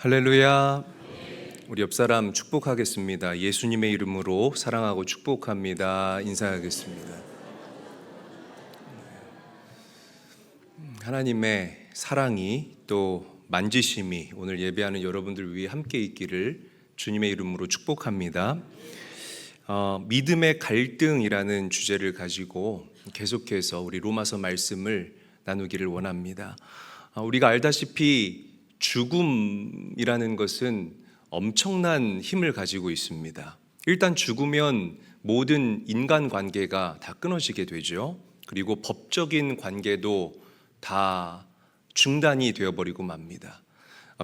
할렐루야. 우리 옆 사람 축복하겠습니다. 예수님의 이름으로 사랑하고 축복합니다. 인사하겠습니다. 하나님의 사랑이 또 만지심이 오늘 예배하는 여러분들 위해 함께 있기를 주님의 이름으로 축복합니다. 믿음의 갈등이라는 주제를 가지고 계속해서 우리 로마서 말씀을 나누기를 원합니다. 우리가 알다시피 죽음이라는 것은 엄청난 힘을 가지고 있습니다. 일단 죽으면 모든 인간관계가 다 끊어지게 되죠. 그리고 법적인 관계도 다 중단이 되어버리고 맙니다.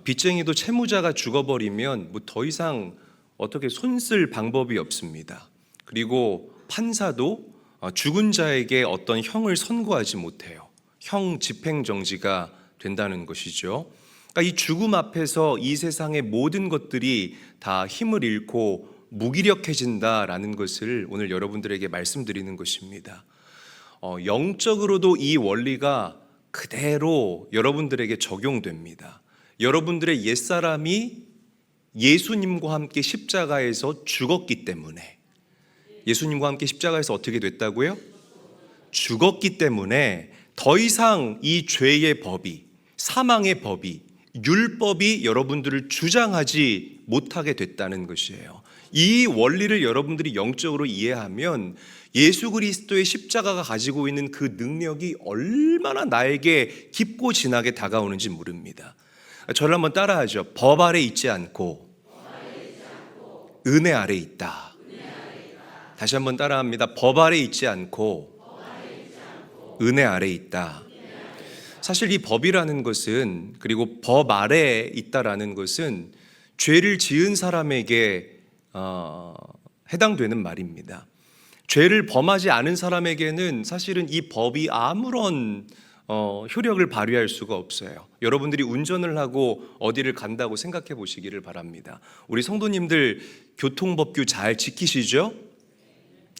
빚쟁이도 채무자가 죽어버리면 더 이상 어떻게 손쓸 방법이 없습니다. 그리고 판사도 죽은 자에게 어떤 형을 선고하지 못해요. 형 집행정지가 된다는 것이죠. 그러니까 이 죽음 앞에서 이 세상의 모든 것들이 다 힘을 잃고 무기력해진다라는 것을 오늘 여러분들에게 말씀드리는 것입니다. 영적으로도 이 원리가 그대로 여러분들에게 적용됩니다. 여러분들의 옛사람이 예수님과 함께 십자가에서 죽었기 때문에, 예수님과 함께 십자가에서 어떻게 됐다고요? 죽었기 때문에 더 이상 이 죄의 법이, 사망의 법이, 율법이 여러분들을 주장하지 못하게 됐다는 것이에요. 이 원리를 여러분들이 영적으로 이해하면 예수 그리스도의 십자가가 가지고 있는 그 능력이 얼마나 나에게 깊고 진하게 다가오는지 모릅니다. 저를 한번 따라하죠. 법 아래 있지 않고 은혜 아래 있다. 다시 한번 따라합니다. 법 아래 있지 않고 은혜 아래 있다. 사실 이 법이라는 것은, 그리고 법 아래에 있다라는 것은 죄를 지은 사람에게 해당되는 말입니다. 죄를 범하지 않은 사람에게는 사실은 이 법이 아무런 효력을 발휘할 수가 없어요. 여러분들이 운전을 하고 어디를 간다고 생각해 보시기를 바랍니다. 우리 성도님들 교통법규 잘 지키시죠?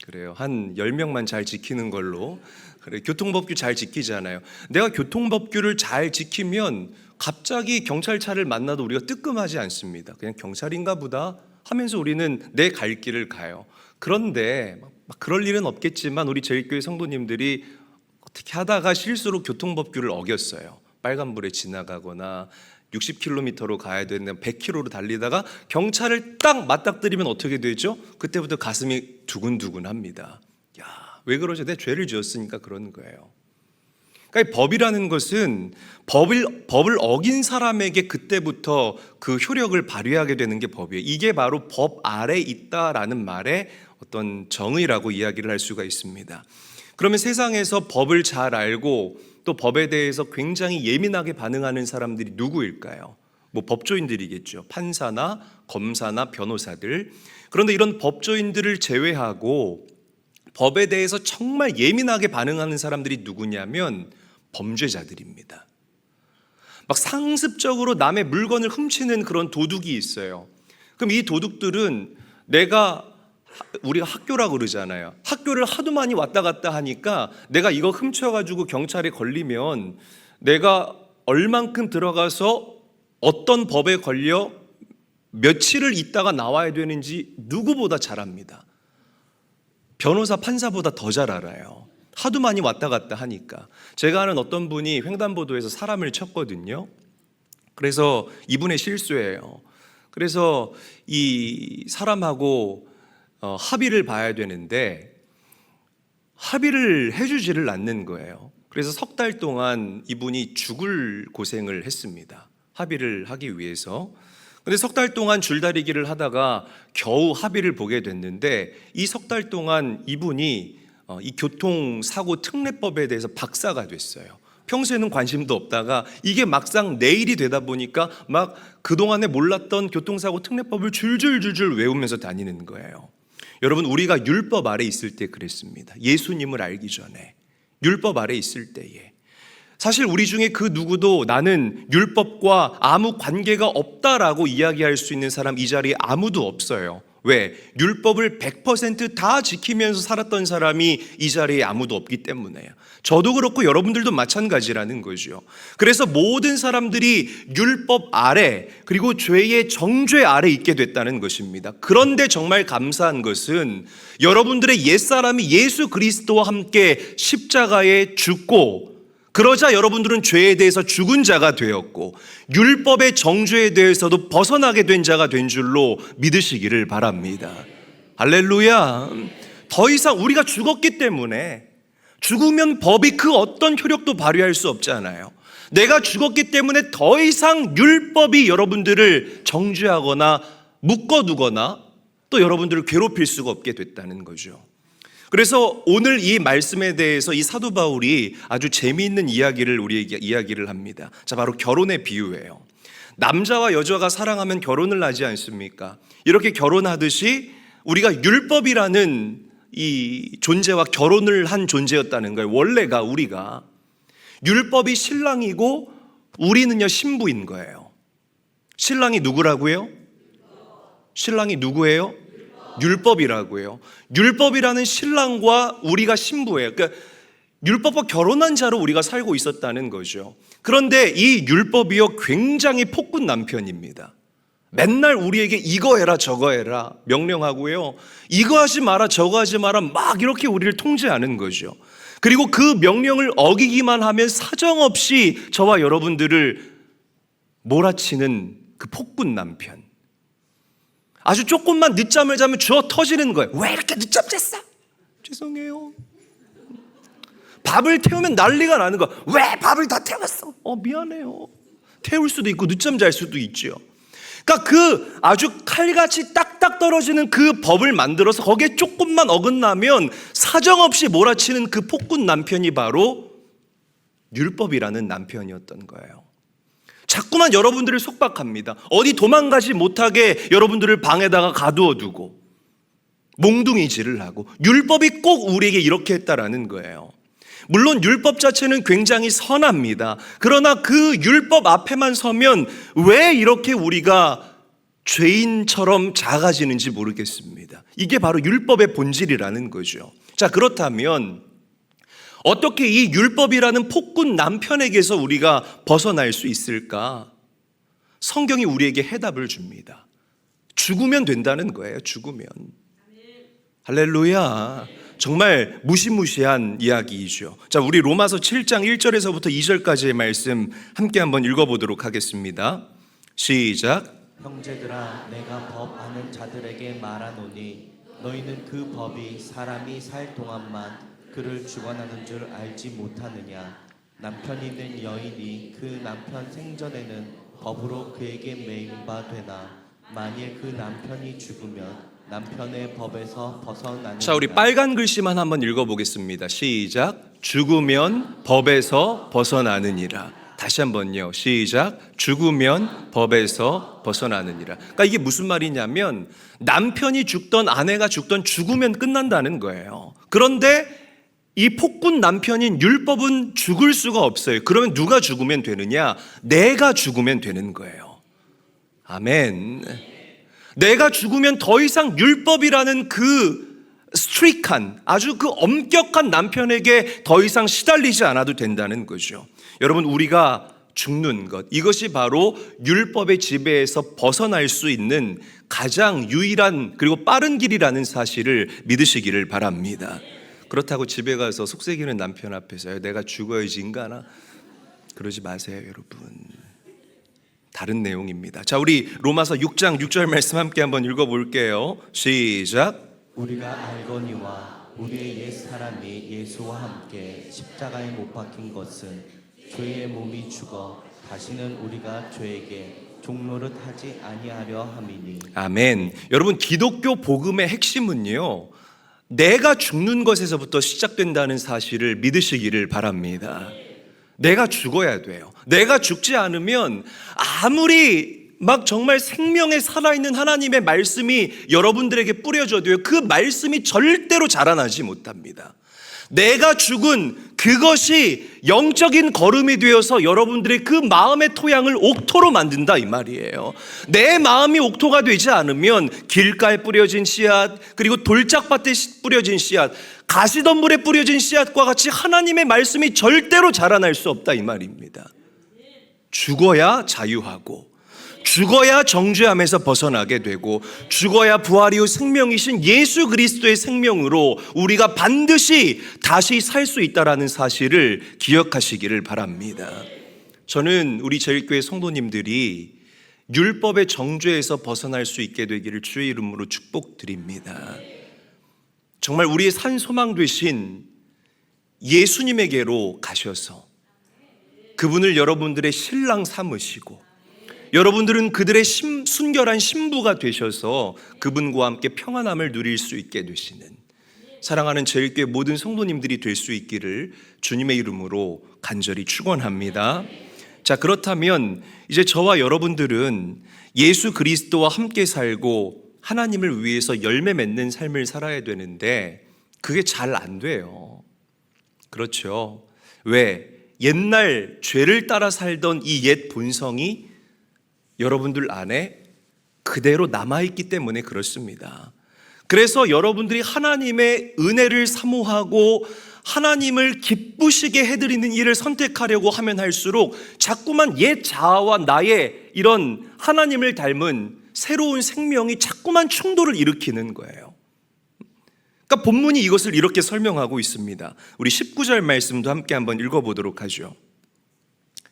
그래요. 한 10명만 잘 지키는 걸로. 그래, 교통법규 잘 지키잖아요. 내가 교통법규를 잘 지키면 갑자기 경찰차를 만나도 우리가 뜨끔하지 않습니다. 그냥 경찰인가 보다 하면서 우리는 내 갈 길을 가요. 그런데 막 그럴 일은 없겠지만 우리 제일교회 성도님들이 어떻게 하다가 실수로 교통법규를 어겼어요. 빨간불에 지나가거나 60km로 가야 되는 100km로 달리다가 경찰을 딱 맞닥뜨리면 어떻게 되죠? 그때부터 가슴이 두근두근합니다. 왜 그러죠? 내 죄를 지었으니까 그러는 거예요. 그러니까 법이라는 것은 법을 어긴 사람에게 그때부터 그 효력을 발휘하게 되는 게 법이에요. 이게 바로 법 아래 있다라는 말의 어떤 정의라고 이야기를 할 수가 있습니다. 그러면 세상에서 법을 잘 알고 또 법에 대해서 굉장히 예민하게 반응하는 사람들이 누구일까요? 법조인들이겠죠. 판사나 검사나 변호사들. 그런데 이런 법조인들을 제외하고 법에 대해서 정말 예민하게 반응하는 사람들이 누구냐면 범죄자들입니다. 막 상습적으로 남의 물건을 훔치는 그런 도둑이 있어요. 그럼 이 도둑들은 우리가 학교라고 그러잖아요. 학교를 하도 많이 왔다 갔다 하니까 내가 이거 훔쳐가지고 경찰에 걸리면 내가 얼만큼 들어가서 어떤 법에 걸려 며칠을 있다가 나와야 되는지 누구보다 잘 압니다. 변호사, 판사보다 더 잘 알아요. 하도 많이 왔다 갔다 하니까. 제가 아는 어떤 분이 횡단보도에서 사람을 쳤거든요. 그래서 이분의 실수예요. 그래서 이 사람하고 합의를 봐야 되는데 합의를 해주지를 않는 거예요. 그래서 석 달 동안 이분이 죽을 고생을 했습니다. 합의를 하기 위해서. 근데 석 달 동안 줄다리기를 하다가 겨우 합의를 보게 됐는데 이 석 달 동안 이분이 이 교통사고 특례법에 대해서 박사가 됐어요. 평소에는 관심도 없다가 이게 막상 내일이 되다 보니까 막 그동안에 몰랐던 교통사고 특례법을 줄줄줄줄 외우면서 다니는 거예요. 여러분, 우리가 율법 아래 있을 때 그랬습니다. 예수님을 알기 전에 율법 아래 있을 때에 사실 우리 중에 그 누구도 나는 율법과 아무 관계가 없다라고 이야기할 수 있는 사람 이 자리에 아무도 없어요. 왜? 율법을 100%다 지키면서 살았던 사람이 이 자리에 아무도 없기 때문에요. 저도 그렇고 여러분들도 마찬가지라는 거죠. 그래서 모든 사람들이 율법 아래 그리고 죄의 정죄 아래 있게 됐다는 것입니다. 그런데 정말 감사한 것은 여러분들의 옛사람이 예수 그리스도와 함께 십자가에 죽고, 그러자 여러분들은 죄에 대해서 죽은 자가 되었고 율법의 정죄에 대해서도 벗어나게 된 자가 된 줄로 믿으시기를 바랍니다. 할렐루야. 더 이상 우리가 죽었기 때문에, 죽으면 법이 그 어떤 효력도 발휘할 수 없잖아요. 내가 죽었기 때문에 더 이상 율법이 여러분들을 정죄하거나 묶어두거나 또 여러분들을 괴롭힐 수가 없게 됐다는 거죠. 그래서 오늘 이 말씀에 대해서 이 사도 바울이 아주 재미있는 이야기를 우리에게 이야기를 합니다. 자, 바로 결혼의 비유예요. 남자와 여자가 사랑하면 결혼을 하지 않습니까? 이렇게 결혼하듯이 우리가 율법이라는 이 존재와 결혼을 한 존재였다는 거예요. 원래가 우리가 율법이 신랑이고 우리는요 신부인 거예요. 신랑이 누구라고요? 신랑이 누구예요? 율법이라고요. 율법이라는 신랑과 우리가 신부예요. 그러니까 율법과 결혼한 자로 우리가 살고 있었다는 거죠. 그런데 이 율법이요 굉장히 폭군 남편입니다. 맨날 우리에게 이거 해라 저거 해라 명령하고요, 이거 하지 마라 저거 하지 마라 막 이렇게 우리를 통제하는 거죠. 그리고 그 명령을 어기기만 하면 사정없이 저와 여러분들을 몰아치는 그 폭군 남편. 아주 조금만 늦잠을 자면 주워 터지는 거예요. 왜 이렇게 늦잠 잤어? 죄송해요. 밥을 태우면 난리가 나는 거야. 왜 밥을 다 태웠어? 미안해요. 태울 수도 있고 늦잠 잘 수도 있죠. 그러니까 그 아주 칼같이 딱딱 떨어지는 그 법을 만들어서 거기에 조금만 어긋나면 사정없이 몰아치는 그 폭군 남편이 바로 율법이라는 남편이었던 거예요. 자꾸만 여러분들을 속박합니다. 어디 도망가지 못하게 여러분들을 방에다가 가두어 두고 몽둥이질을 하고, 율법이 꼭 우리에게 이렇게 했다라는 거예요. 물론 율법 자체는 굉장히 선합니다. 그러나 그 율법 앞에만 서면 왜 이렇게 우리가 죄인처럼 작아지는지 모르겠습니다. 이게 바로 율법의 본질이라는 거죠. 자, 그렇다면 어떻게 이 율법이라는 폭군 남편에게서 우리가 벗어날 수 있을까? 성경이 우리에게 해답을 줍니다. 죽으면 된다는 거예요. 죽으면. 할렐루야. 정말 무시무시한 이야기이죠. 자, 우리 로마서 7장 1절에서부터 2절까지의 말씀 함께 한번 읽어보도록 하겠습니다. 시작. 형제들아, 내가 법 아는 자들에게 말하노니 너희는 그 법이 사람이 살 동안만 그를 주관하는 줄 알지 못하느냐. 남편 있는 여인이 그 남편 생전에는 법으로 그에게 매인 바 되나 만일 그 남편이 죽으면 남편의 법에서 벗어나는. 자, 우리 빨간 글씨만 한번 읽어보겠습니다. 시작. 죽으면 법에서 벗어나느니라. 다시 한번요. 시작. 죽으면 법에서 벗어나느니라. 그러니까 이게 무슨 말이냐면 남편이 죽던 아내가 죽던 죽으면 끝난다는 거예요. 그런데 이 폭군 남편인 율법은 죽을 수가 없어요. 그러면 누가 죽으면 되느냐? 내가 죽으면 되는 거예요. 아멘. 내가 죽으면 더 이상 율법이라는 그 스트릭한, 아주 그 엄격한 남편에게 더 이상 시달리지 않아도 된다는 거죠. 여러분, 우리가 죽는 것, 이것이 바로 율법의 지배에서 벗어날 수 있는 가장 유일한 그리고 빠른 길이라는 사실을 믿으시기를 바랍니다. 그렇다고 집에 가서 속삭이는 남편 앞에서 내가 죽어야지 인간아, 그러지 마세요, 여러분. 다른 내용입니다. 자, 우리 로마서 6장 6절 말씀 함께 한번 읽어볼게요. 시작. 우리가 알거니와 우리의 옛사람이 예수와 함께 십자가에 못 박힌 것은 죄의 몸이 죽어 다시는 우리가 죄에게 종노릇 하지 아니하려 함이니. 아멘. 여러분, 기독교 복음의 핵심은요, 내가 죽는 것에서부터 시작된다는 사실을 믿으시기를 바랍니다. 내가 죽어야 돼요. 내가 죽지 않으면 아무리 막 정말 생명에 살아있는 하나님의 말씀이 여러분들에게 뿌려져도요, 그 말씀이 절대로 자라나지 못합니다. 내가 죽은 그것이 영적인 걸음이 되어서 여러분들의 그 마음의 토양을 옥토로 만든다 이 말이에요. 내 마음이 옥토가 되지 않으면 길가에 뿌려진 씨앗, 그리고 돌짝밭에 뿌려진 씨앗, 가시덤불에 뿌려진 씨앗과 같이 하나님의 말씀이 절대로 자라날 수 없다 이 말입니다. 죽어야 자유하고, 죽어야 정죄함에서 벗어나게 되고, 죽어야 부활이요 생명이신 예수 그리스도의 생명으로 우리가 반드시 다시 살 수 있다라는 사실을 기억하시기를 바랍니다. 저는 우리 제일교회 성도님들이 율법의 정죄에서 벗어날 수 있게 되기를 주의 이름으로 축복드립니다. 정말 우리의 산 소망 되신 예수님에게로 가셔서 그분을 여러분들의 신랑 삼으시고, 여러분들은 그들의 순결한 신부가 되셔서 그분과 함께 평안함을 누릴 수 있게 되시는 사랑하는 제일교회 모든 성도님들이 될 수 있기를 주님의 이름으로 간절히 축원합니다. 자, 그렇다면 이제 저와 여러분들은 예수 그리스도와 함께 살고 하나님을 위해서 열매 맺는 삶을 살아야 되는데 그게 잘 안 돼요. 그렇죠? 왜? 옛날 죄를 따라 살던 이 옛 본성이 여러분들 안에 그대로 남아있기 때문에 그렇습니다. 그래서 여러분들이 하나님의 은혜를 사모하고 하나님을 기쁘시게 해드리는 일을 선택하려고 하면 할수록 자꾸만 옛 자아와 나의 이런 하나님을 닮은 새로운 생명이 자꾸만 충돌을 일으키는 거예요. 그러니까 본문이 이것을 이렇게 설명하고 있습니다. 우리 19절 말씀도 함께 한번 읽어보도록 하죠.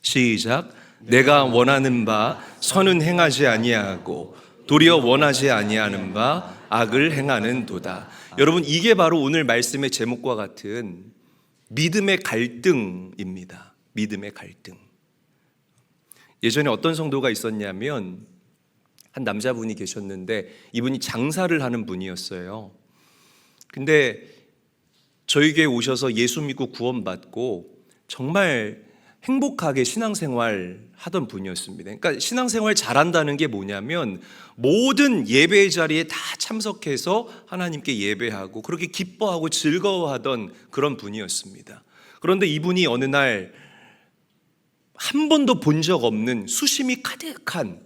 시작. 내가 원하는 바 선은 행하지 아니하고 도리어 원하지 아니하는 바 악을 행하는 도다. 여러분, 이게 바로 오늘 말씀의 제목과 같은 믿음의 갈등입니다. 믿음의 갈등. 예전에 어떤 성도가 있었냐면 한 남자분이 계셨는데 이분이 장사를 하는 분이었어요. 근데 저희 교회에 오셔서 예수 믿고 구원받고 정말 행복하게 신앙생활 하던 분이었습니다. 그러니까 신앙생활 잘한다는 게 뭐냐면 모든 예배의 자리에 다 참석해서 하나님께 예배하고 그렇게 기뻐하고 즐거워하던 그런 분이었습니다. 그런데 이분이 어느 날 한 번도 본 적 없는 수심이 가득한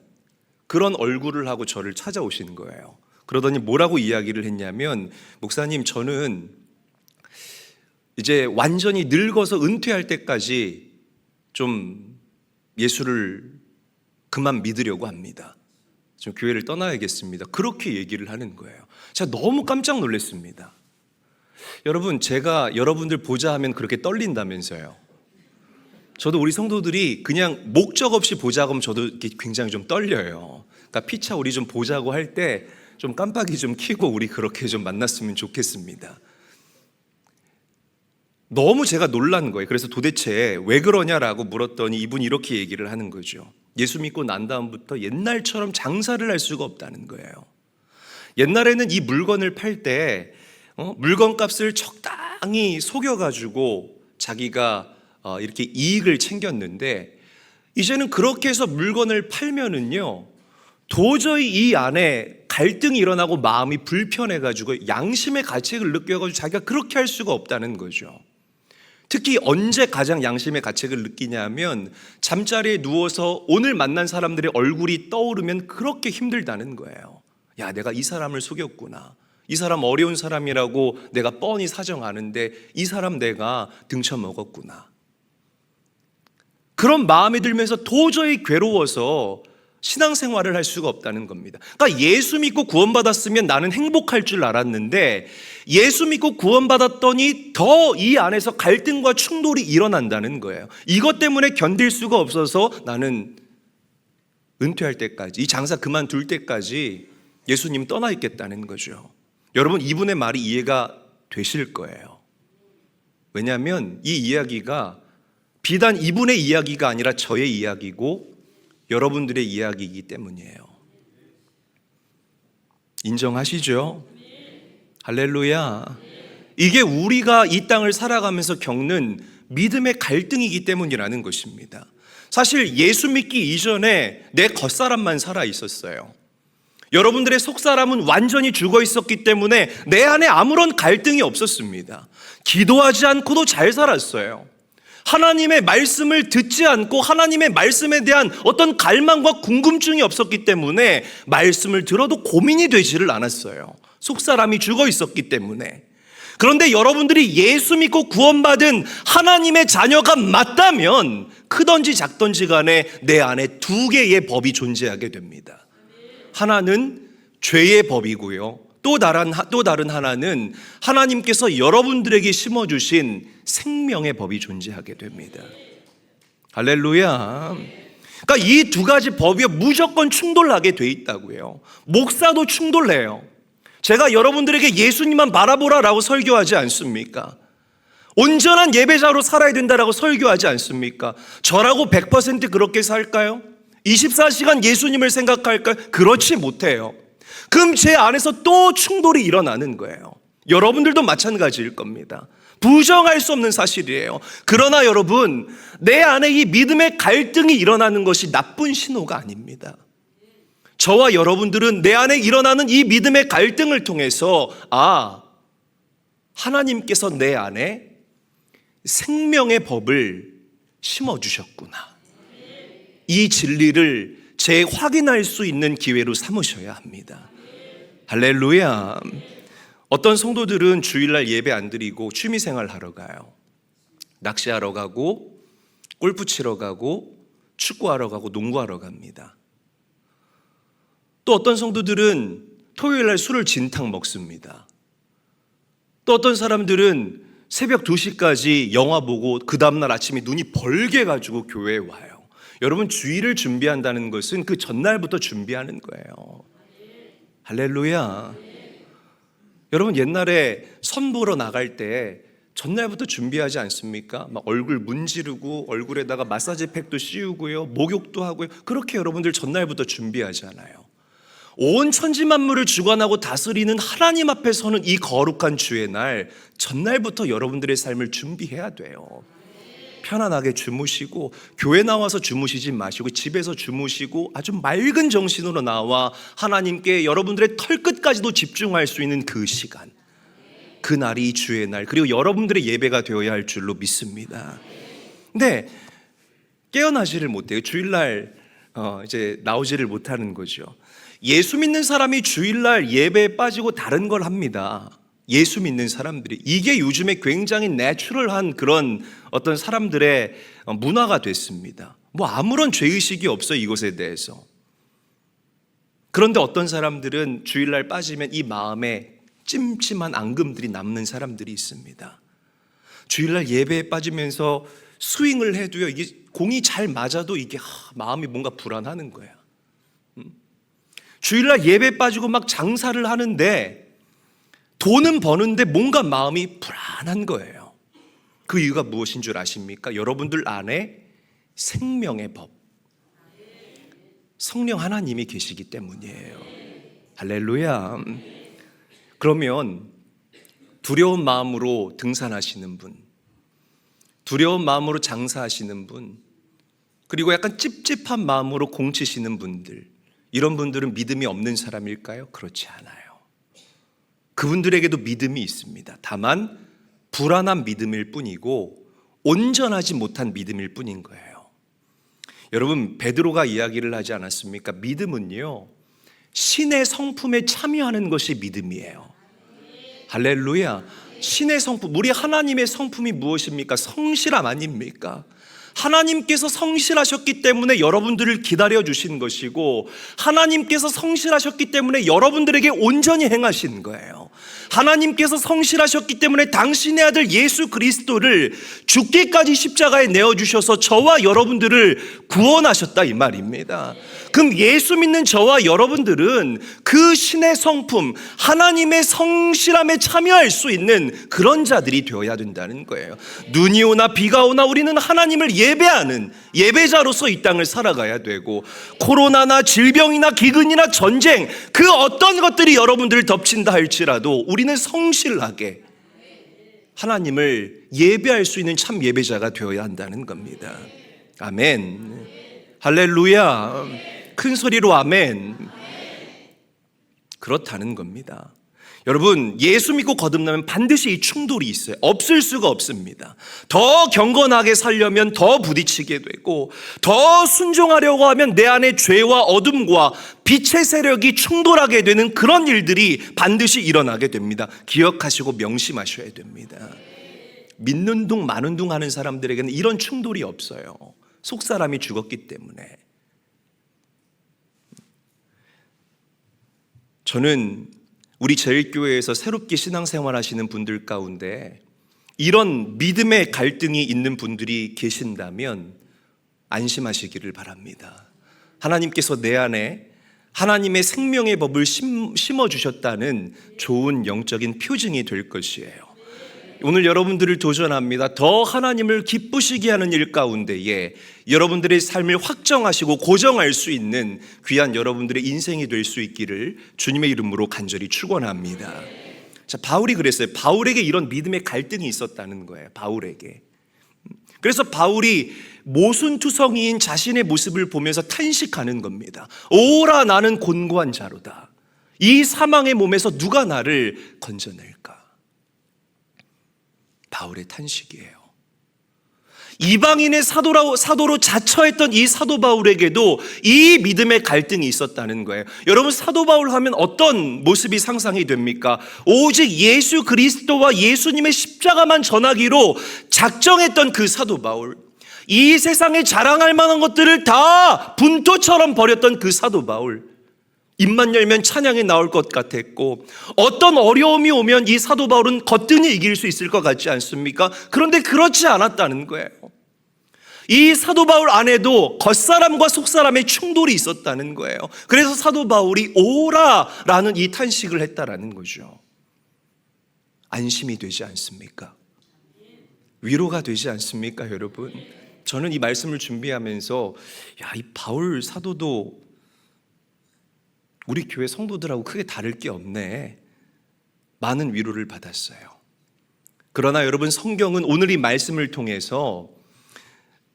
그런 얼굴을 하고 저를 찾아오시는 거예요. 그러더니 뭐라고 이야기를 했냐면, 목사님, 저는 이제 완전히 늙어서 은퇴할 때까지 좀 예수를 그만 믿으려고 합니다. 좀 교회를 떠나야겠습니다. 그렇게 얘기를 하는 거예요. 제가 너무 깜짝 놀랐습니다. 여러분, 제가 여러분들 보자 하면 그렇게 떨린다면서요. 저도 우리 성도들이 그냥 목적 없이 보자고 하면 저도 굉장히 좀 떨려요. 그러니까 피차 우리 좀 보자고 할 때 좀 깜빡이 좀 켜고 우리 그렇게 좀 만났으면 좋겠습니다. 너무 제가 놀란 거예요. 그래서 도대체 왜 그러냐라고 물었더니 이분이 이렇게 얘기를 하는 거죠. 예수 믿고 난 다음부터 옛날처럼 장사를 할 수가 없다는 거예요. 옛날에는 이 물건을 팔 때 물건값을 적당히 속여가지고 자기가 이렇게 이익을 챙겼는데, 이제는 그렇게 해서 물건을 팔면은요 도저히 이 안에 갈등이 일어나고 마음이 불편해가지고 양심의 가책을 느껴가지고 자기가 그렇게 할 수가 없다는 거죠. 특히 언제 가장 양심의 가책을 느끼냐면 잠자리에 누워서 오늘 만난 사람들의 얼굴이 떠오르면 그렇게 힘들다는 거예요. 야, 내가 이 사람을 속였구나. 이 사람 어려운 사람이라고 내가 뻔히 사정 아는데 이 사람 내가 등쳐먹었구나. 그런 마음이 들면서 도저히 괴로워서 신앙생활을 할 수가 없다는 겁니다. 그러니까 예수 믿고 구원받았으면 나는 행복할 줄 알았는데 예수 믿고 구원받았더니 더 이 안에서 갈등과 충돌이 일어난다는 거예요. 이것 때문에 견딜 수가 없어서 나는 은퇴할 때까지, 이 장사 그만둘 때까지 예수님 떠나 있겠다는 거죠. 여러분, 이분의 말이 이해가 되실 거예요. 왜냐하면 이 이야기가 비단 이분의 이야기가 아니라 저의 이야기고 여러분들의 이야기이기 때문이에요. 인정하시죠? 할렐루야. 이게 우리가 이 땅을 살아가면서 겪는 믿음의 갈등이기 때문이라는 것입니다. 사실 예수 믿기 이전에 내 겉사람만 살아 있었어요. 여러분들의 속사람은 완전히 죽어 있었기 때문에 내 안에 아무런 갈등이 없었습니다. 기도하지 않고도 잘 살았어요. 하나님의 말씀을 듣지 않고 하나님의 말씀에 대한 어떤 갈망과 궁금증이 없었기 때문에 말씀을 들어도 고민이 되지를 않았어요. 속사람이 죽어 있었기 때문에. 그런데 여러분들이 예수 믿고 구원받은 하나님의 자녀가 맞다면 크던지 작던지 간에 내 안에 두 개의 법이 존재하게 됩니다. 하나는 죄의 법이고요. 또 다른 하나는 하나님께서 여러분들에게 심어주신 생명의 법이 존재하게 됩니다. 할렐루야. 그러니까 이 두 가지 법이 무조건 충돌하게 돼 있다고요. 목사도 충돌해요. 제가 여러분들에게 예수님만 바라보라라고 설교하지 않습니까? 온전한 예배자로 살아야 된다라고 설교하지 않습니까? 저라고 100% 그렇게 살까요? 24시간 예수님을 생각할까요? 그렇지 못해요. 그럼 제 안에서 또 충돌이 일어나는 거예요. 여러분들도 마찬가지일 겁니다. 부정할 수 없는 사실이에요. 그러나 여러분, 내 안에 이 믿음의 갈등이 일어나는 것이 나쁜 신호가 아닙니다. 저와 여러분들은 내 안에 일어나는 이 믿음의 갈등을 통해서 하나님께서 내 안에 생명의 법을 심어주셨구나. 이 진리를 재확인할 수 있는 기회로 삼으셔야 합니다. 할렐루야. 어떤 성도들은 주일날 예배 안 드리고 취미생활 하러 가요. 낚시하러 가고 골프 치러 가고 축구하러 가고 농구하러 갑니다. 또 어떤 성도들은 토요일날 술을 진탕 먹습니다. 또 어떤 사람들은 새벽 2시까지 영화 보고 그 다음날 아침에 눈이 벌게 가지고 교회에 와요. 여러분, 주일을 준비한다는 것은 그 전날부터 준비하는 거예요. 할렐루야. 여러분, 옛날에 선보러 나갈 때 전날부터 준비하지 않습니까? 막 얼굴 문지르고 얼굴에다가 마사지팩도 씌우고요, 목욕도 하고요. 그렇게 여러분들 전날부터 준비하잖아요. 온 천지만물을 주관하고 다스리는 하나님 앞에 서는 이 거룩한 주의 날, 전날부터 여러분들의 삶을 준비해야 돼요. 편안하게 주무시고, 교회 나와서 주무시지 마시고 집에서 주무시고 아주 맑은 정신으로 나와 하나님께 여러분들의 털끝까지도 집중할 수 있는 그 시간, 그 날이 주의 날, 그리고 여러분들의 예배가 되어야 할 줄로 믿습니다. 근데 깨어나지를 못해요. 주일날 이제 나오지를 못하는 거죠. 예수 믿는 사람이 주일날 예배에 빠지고 다른 걸 합니다. 예수 믿는 사람들이. 이게 요즘에 굉장히 내추럴한 그런 어떤 사람들의 문화가 됐습니다. 뭐 아무런 죄의식이 없어요, 이것에 대해서. 그런데 어떤 사람들은 주일날 빠지면 이 마음에 찜찜한 앙금들이 남는 사람들이 있습니다. 주일날 예배에 빠지면서 스윙을 해도요, 이게 공이 잘 맞아도 이게 마음이 뭔가 불안하는 거야. 주일날 예배에 빠지고 막 장사를 하는데 돈은 버는데 뭔가 마음이 불안한 거예요. 그 이유가 무엇인 줄 아십니까? 여러분들 안에 생명의 법, 성령 하나님이 계시기 때문이에요. 할렐루야. 그러면 두려운 마음으로 등산하시는 분, 두려운 마음으로 장사하시는 분, 그리고 약간 찝찝한 마음으로 공치시는 분들, 이런 분들은 믿음이 없는 사람일까요? 그렇지 않아요. 그분들에게도 믿음이 있습니다. 다만 불안한 믿음일 뿐이고 온전하지 못한 믿음일 뿐인 거예요. 여러분, 베드로가 이야기를 하지 않았습니까? 믿음은요, 신의 성품에 참여하는 것이 믿음이에요. 할렐루야. 신의 성품, 우리 하나님의 성품이 무엇입니까? 성실함 아닙니까? 하나님께서 성실하셨기 때문에 여러분들을 기다려 주신 것이고, 하나님께서 성실하셨기 때문에 여러분들에게 온전히 행하신 거예요. 하나님께서 성실하셨기 때문에 당신의 아들 예수 그리스도를 죽기까지 십자가에 내어주셔서 저와 여러분들을 구원하셨다, 이 말입니다. 그럼 예수 믿는 저와 여러분들은 그 신의 성품, 하나님의 성실함에 참여할 수 있는 그런 자들이 되어야 된다는 거예요. 눈이 오나 비가 오나 우리는 하나님을 예배하는 예배자로서 이 땅을 살아가야 되고, 코로나나 질병이나 기근이나 전쟁, 그 어떤 것들이 여러분들을 덮친다 할지라도 우리는 성실하게 하나님을 예배할 수 있는 참 예배자가 되어야 한다는 겁니다. 아멘. 할렐루야. 큰 소리로 아멘. 그렇다는 겁니다. 여러분, 예수 믿고 거듭나면 반드시 이 충돌이 있어요. 없을 수가 없습니다. 더 경건하게 살려면 더 부딪히게 되고, 더 순종하려고 하면 내 안에 죄와 어둠과 빛의 세력이 충돌하게 되는 그런 일들이 반드시 일어나게 됩니다. 기억하시고 명심하셔야 됩니다. 믿는 둥 마는 둥 하는 사람들에게는 이런 충돌이 없어요. 속사람이 죽었기 때문에. 저는 우리 제일교회에서 새롭게 신앙생활 하시는 분들 가운데 이런 믿음의 갈등이 있는 분들이 계신다면 안심하시기를 바랍니다. 하나님께서 내 안에 하나님의 생명의 법을 심어주셨다는 좋은 영적인 표징이 될 것이에요. 오늘 여러분들을 도전합니다. 더 하나님을 기쁘시게 하는 일 가운데에 여러분들의 삶을 확정하시고 고정할 수 있는 귀한 여러분들의 인생이 될 수 있기를 주님의 이름으로 간절히 축원합니다. 자, 바울이 그랬어요. 바울에게 이런 믿음의 갈등이 있었다는 거예요. 바울에게. 그래서 바울이 모순투성이인 자신의 모습을 보면서 탄식하는 겁니다. 오라, 나는 곤고한 자로다. 이 사망의 몸에서 누가 나를 건져낼까? 바울의 탄식이에요. 이방인의 사도로 자처했던 이 사도 바울에게도 이 믿음의 갈등이 있었다는 거예요. 여러분, 사도 바울 하면 어떤 모습이 상상이 됩니까? 오직 예수 그리스도와 예수님의 십자가만 전하기로 작정했던 그 사도 바울, 이 세상에 자랑할 만한 것들을 다 분토처럼 버렸던 그 사도 바울, 입만 열면 찬양이 나올 것 같았고, 어떤 어려움이 오면 이 사도 바울은 거뜬히 이길 수 있을 것 같지 않습니까? 그런데 그렇지 않았다는 거예요. 이 사도 바울 안에도 겉사람과 속사람의 충돌이 있었다는 거예요. 그래서 사도 바울이 오라 라는 이 탄식을 했다라는 거죠. 안심이 되지 않습니까? 위로가 되지 않습니까, 여러분? 저는 이 말씀을 준비하면서 이 바울 사도도 우리 교회 성도들하고 크게 다를 게 없네, 많은 위로를 받았어요. 그러나 여러분, 성경은 오늘 이 말씀을 통해서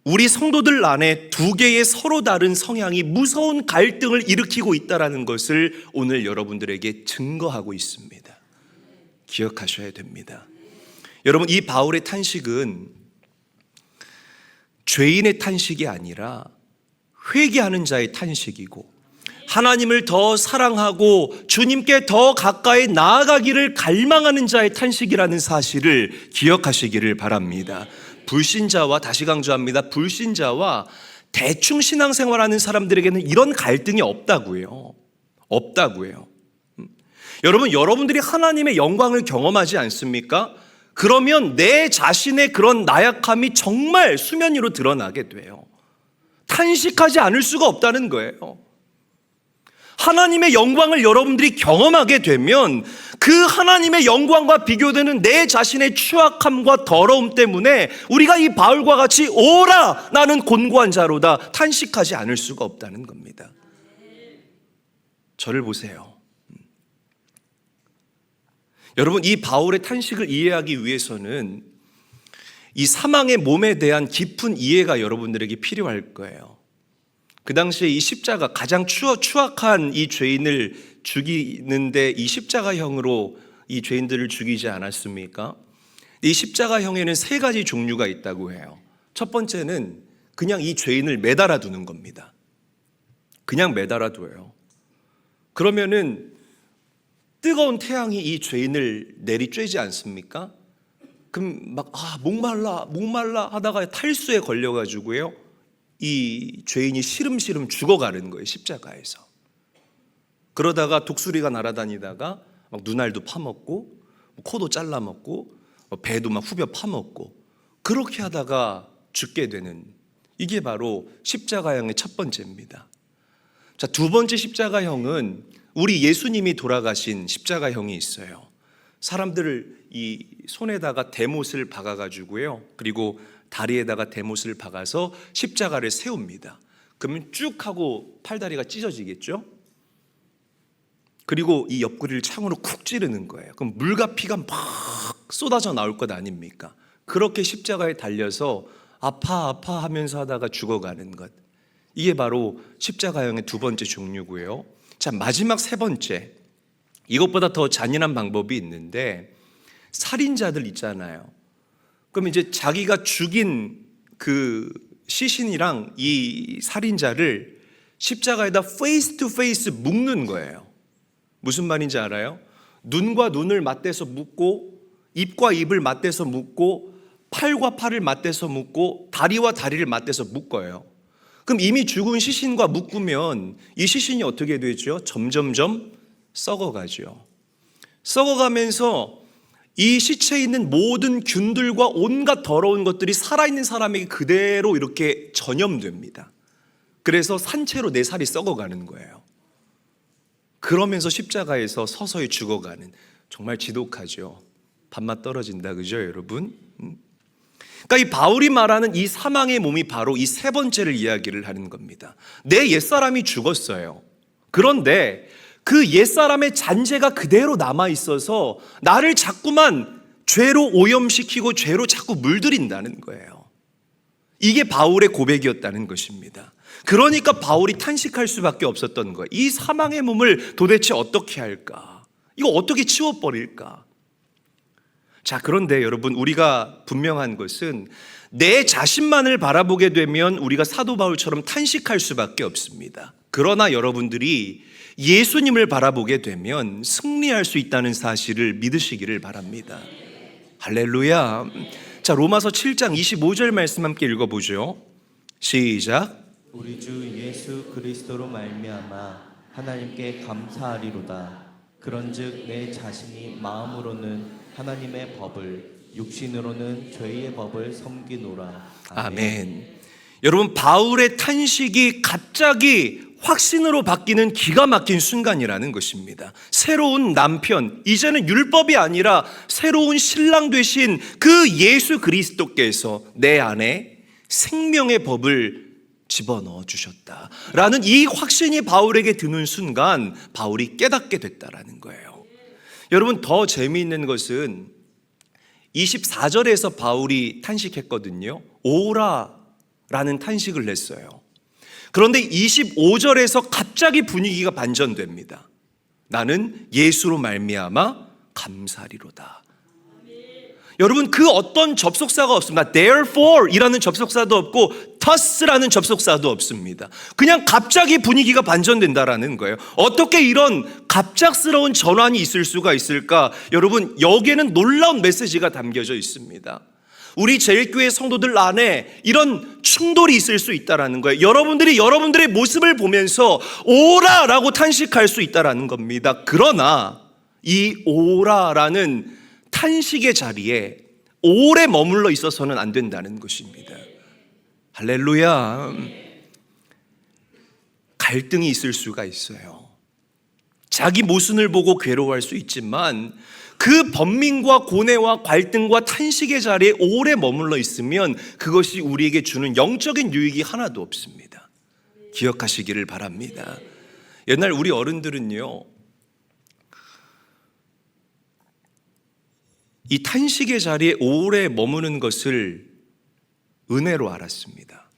우리 성도들 안에 두 개의 서로 다른 성향이 무서운 갈등을 일으키고 있다는 것을 오늘 여러분들에게 증거하고 있습니다. 기억하셔야 됩니다. 여러분, 이 바울의 탄식은 죄인의 탄식이 아니라 회개하는 자의 탄식이고, 하나님을 더 사랑하고 주님께 더 가까이 나아가기를 갈망하는 자의 탄식이라는 사실을 기억하시기를 바랍니다. 불신자와, 다시 강조합니다, 불신자와 대충 신앙생활하는 사람들에게는 이런 갈등이 없다고요. 없다고요. 여러분, 여러분들이 하나님의 영광을 경험하지 않습니까? 그러면 내 자신의 그런 나약함이 정말 수면 위로 드러나게 돼요. 탄식하지 않을 수가 없다는 거예요. 하나님의 영광을 여러분들이 경험하게 되면 그 하나님의 영광과 비교되는 내 자신의 추악함과 더러움 때문에 우리가 이 바울과 같이 오라, 나는 곤고한 자로다 탄식하지 않을 수가 없다는 겁니다. 저를 보세요. 여러분, 이 바울의 탄식을 이해하기 위해서는 이 사망의 몸에 대한 깊은 이해가 여러분들에게 필요할 거예요. 그 당시에 이 십자가, 가장 추악한 이 죄인을 죽이는데 이 십자가형으로 이 죄인들을 죽이지 않았습니까? 이 십자가형에는 세 가지 종류가 있다고 해요. 첫 번째는 그냥 이 죄인을 매달아 두는 겁니다. 그냥 매달아 둬요. 그러면은 뜨거운 태양이 이 죄인을 내리쬐지 않습니까? 그럼 막 목말라 하다가 탈수에 걸려가지고요, 이 죄인이 시름시름 죽어가는 거예요, 십자가에서. 그러다가 독수리가 날아다니다가 막 눈알도 파먹고 코도 잘라먹고 배도 막 후벼 파먹고 그렇게 하다가 죽게 되는, 이게 바로 십자가형의 첫 번째입니다. 자, 두 번째 십자가형은 우리 예수님이 돌아가신 십자가형이 있어요. 사람들을 이 손에다가 대못을 박아가지고요, 그리고 다리에다가 대못을 박아서 십자가를 세웁니다. 그러면 쭉 하고 팔다리가 찢어지겠죠? 그리고 이 옆구리를 창으로 쿡 찌르는 거예요. 그럼 물과 피가 막 쏟아져 나올 것 아닙니까? 그렇게 십자가에 달려서 아파 하면서 하다가 죽어가는 것, 이게 바로 십자가형의 두 번째 종류고요. 자, 마지막 세 번째, 이것보다 더 잔인한 방법이 있는데, 살인자들 있잖아요. 그럼 이제 자기가 죽인 그 시신이랑 이 살인자를 십자가에다 페이스 투 페이스 묶는 거예요. 무슨 말인지 알아요? 눈과 눈을 맞대서 묶고, 입과 입을 맞대서 묶고, 팔과 팔을 맞대서 묶고, 다리와 다리를 맞대서 묶어요. 그럼 이미 죽은 시신과 묶으면 이 시신이 어떻게 되죠? 점점점 썩어가죠. 썩어가면서 이 시체에 있는 모든 균들과 온갖 더러운 것들이 살아있는 사람에게 그대로 이렇게 전염됩니다. 그래서 산채로 내 살이 썩어가는 거예요. 그러면서 십자가에서 서서히 죽어가는, 정말 지독하죠. 밥맛 떨어진다, 그죠 여러분? 그러니까 이 바울이 말하는 이 사망의 몸이 바로 이 세 번째를 이야기를 하는 겁니다. 내 옛사람이 죽었어요. 그런데 그 옛사람의 잔재가 그대로 남아있어서 나를 자꾸만 죄로 오염시키고 죄로 자꾸 물들인다는 거예요. 이게 바울의 고백이었다는 것입니다. 그러니까 바울이 탄식할 수밖에 없었던 거예요. 이 사망의 몸을 도대체 어떻게 할까? 이거 어떻게 치워버릴까? 자, 그런데 여러분, 우리가 분명한 것은 내 자신만을 바라보게 되면 우리가 사도 바울처럼 탄식할 수밖에 없습니다. 그러나 여러분들이 예수님을 바라보게 되면 승리할 수 있다는 사실을 믿으시기를 바랍니다. 할렐루야. 자, 로마서 7장 25절 말씀 함께 읽어보죠. 시작. 우리 주 예수 그리스도로 말미암아 하나님께 감사하리로다. 그런즉 내 자신이 마음으로는 하나님의 법을, 육신으로는 죄의 법을 섬기노라. 아멘. 여러분, 바울의 탄식이 갑자기 확신으로 바뀌는 기가 막힌 순간이라는 것입니다. 새로운 남편, 이제는 율법이 아니라 새로운 신랑 되신 그 예수 그리스도께서 내 안에 생명의 법을 집어넣어 주셨다라는 이 확신이 바울에게 드는 순간 바울이 깨닫게 됐다라는 거예요. 여러분, 더 재미있는 것은 24절에서 바울이 탄식했거든요. 오라라는 탄식을 냈어요. 그런데 25절에서 갑자기 분위기가 반전됩니다. 나는 예수로 말미암아 감사리로다. 여러분, 그 어떤 접속사가 없습니다. therefore 이라는 접속사도 없고 thus라는 접속사도 없습니다. 그냥 갑자기 분위기가 반전된다라는 거예요. 어떻게 이런 갑작스러운 전환이 있을 수가 있을까? 여러분, 여기에는 놀라운 메시지가 담겨져 있습니다. 우리 제일교회 성도들 안에 이런 충돌이 있을 수 있다라는 거예요. 여러분들이 여러분들의 모습을 보면서 오라라고 탄식할 수 있다라는 겁니다. 그러나 이 오라라는 탄식의 자리에 오래 머물러 있어서는 안 된다는 것입니다. 할렐루야. 갈등이 있을 수가 있어요. 자기 모순을 보고 괴로워할 수 있지만 그 번민과 고뇌와 갈등과 탄식의 자리에 오래 머물러 있으면 그것이 우리에게 주는 영적인 유익이 하나도 없습니다. 기억하시기를 바랍니다. 옛날 우리 어른들은요, 이 탄식의 자리에 오래 머무는 것을 은혜로 알았습니다.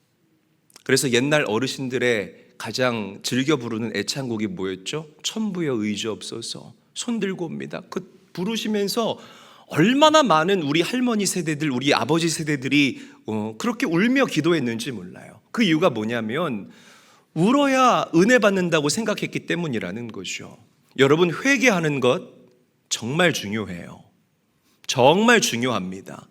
그래서 옛날 어르신들의 가장 즐겨 부르는 애창곡이 뭐였죠? 천부여 의지없소서. 손 들고 옵니다. 그 부르시면서 얼마나 많은 우리 할머니 세대들, 우리 아버지 세대들이 그렇게 울며 기도했는지 몰라요. 그 이유가 뭐냐면 울어야 은혜 받는다고 생각했기 때문이라는 거죠. 여러분, 회개하는 것 정말 중요해요. 정말 중요합니다.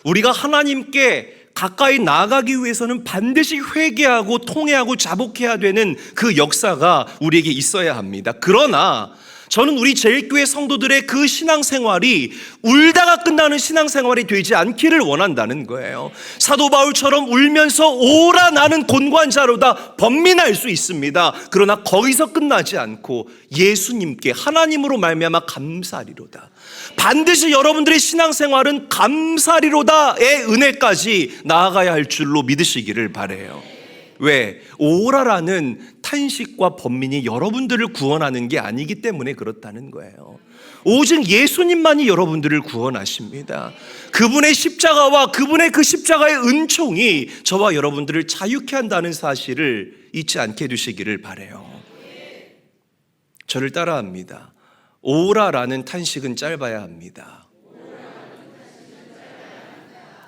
우리가 하나님께 가까이 나아가기 위해서는 반드시 회개하고 통회하고 자복해야 되는 그 역사가 우리에게 있어야 합니다. 그러나 저는 우리 제일교회 성도들의 그 신앙생활이 울다가 끝나는 신앙생활이 되지 않기를 원한다는 거예요. 사도 바울처럼 울면서 오라 나는 곤관자로다 번민할 수 있습니다. 그러나 거기서 끝나지 않고 예수님께 하나님으로 말미암아 감사리로다. 반드시 여러분들의 신앙생활은 감사리로다의 은혜까지 나아가야 할 줄로 믿으시기를 바라요. 왜? 오라라는 탄식과 번민이 여러분들을 구원하는 게 아니기 때문에 그렇다는 거예요. 오직 예수님만이 여러분들을 구원하십니다. 그분의 십자가와 그분의 그 십자가의 은총이 저와 여러분들을 자유케 한다는 사실을 잊지 않게 해두시기를 바라요. 저를 따라합니다. 오라라는 탄식은 짧아야 합니다.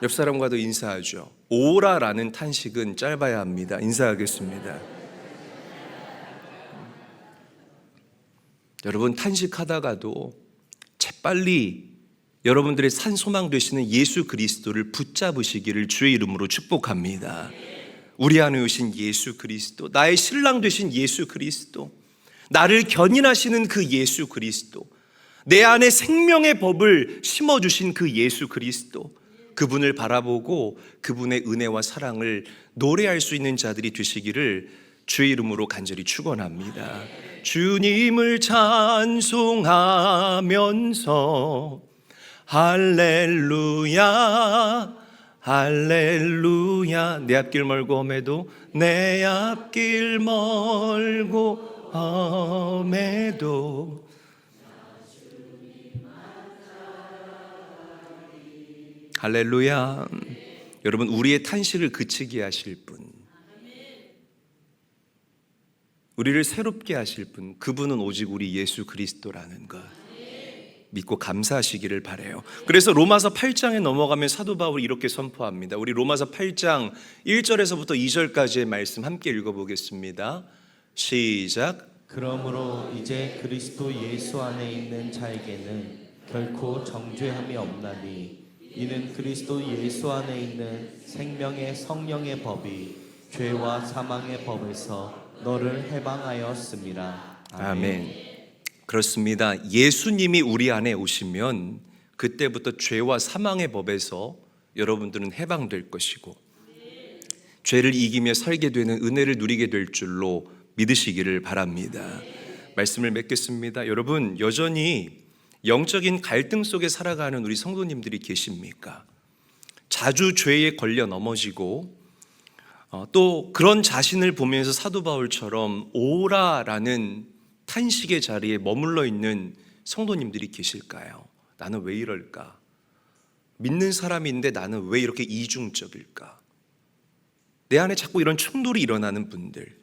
옆 사람과도 인사하죠. 오라라는 탄식은 짧아야 합니다. 인사하겠습니다. 여러분, 탄식하다가도 재빨리 여러분들의 산 소망 되시는 예수 그리스도를 붙잡으시기를 주의 이름으로 축복합니다. 우리 안에 오신 예수 그리스도, 나의 신랑 되신 예수 그리스도, 나를 견인하시는 그 예수 그리스도, 내 안에 생명의 법을 심어주신 그 예수 그리스도, 그분을 바라보고 그분의 은혜와 사랑을 노래할 수 있는 자들이 되시기를 주의 이름으로 간절히 축원합니다. 주님을 찬송하면서 할렐루야 할렐루야, 내 앞길 멀고 험해도, 내 앞길 멀고 험해도 할렐루야. 여러분, 우리의 탄식을 그치게 하실 분, 우리를 새롭게 하실 분, 그분은 오직 우리 예수 그리스도라는 것 믿고 감사하시기를 바라요. 그래서 로마서 8장에 넘어가면 사도 바울이 이렇게 선포합니다. 우리 로마서 8장 1절에서부터 2절까지의 말씀 함께 읽어보겠습니다. 시작. 그러므로 이제 그리스도 예수 안에 있는 자에게는 결코 정죄함이 없나니 이는 그리스도 예수 안에 있는 생명의 성령의 법이 죄와 사망의 법에서 너를 해방하였습니다. 아멘. 그렇습니다. 예수님이 우리 안에 오시면 그때부터 죄와 사망의 법에서 여러분들은 해방될 것이고 죄를 이기며 살게 되는 은혜를 누리게 될 줄로 믿으시기를 바랍니다. 말씀을 맺겠습니다. 여러분, 여전히 영적인 갈등 속에 살아가는 우리 성도님들이 계십니까? 자주 죄에 걸려 넘어지고 또 그런 자신을 보면서 사도 바울처럼 오라라는 탄식의 자리에 머물러 있는 성도님들이 계실까요? 나는 왜 이럴까? 믿는 사람인데 나는 왜 이렇게 이중적일까? 내 안에 자꾸 이런 충돌이 일어나는 분들,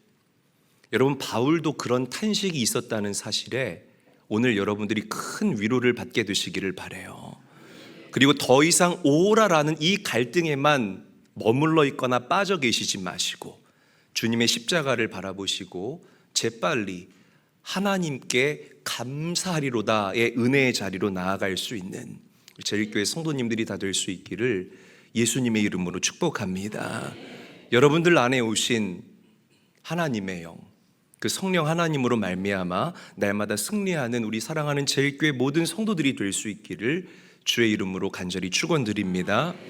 여러분, 바울도 그런 탄식이 있었다는 사실에 오늘 여러분들이 큰 위로를 받게 되시기를 바라요. 그리고 더 이상 오라라는 이 갈등에만 머물러 있거나 빠져 계시지 마시고 주님의 십자가를 바라보시고 재빨리 하나님께 감사하리로다의 은혜의 자리로 나아갈 수 있는 제일교회 성도님들이 다 될 수 있기를 예수님의 이름으로 축복합니다. 여러분들 안에 오신 하나님의 영, 그 성령 하나님으로 말미암아 날마다 승리하는 우리 사랑하는 제일교회 모든 성도들이 될 수 있기를 주의 이름으로 간절히 축원드립니다.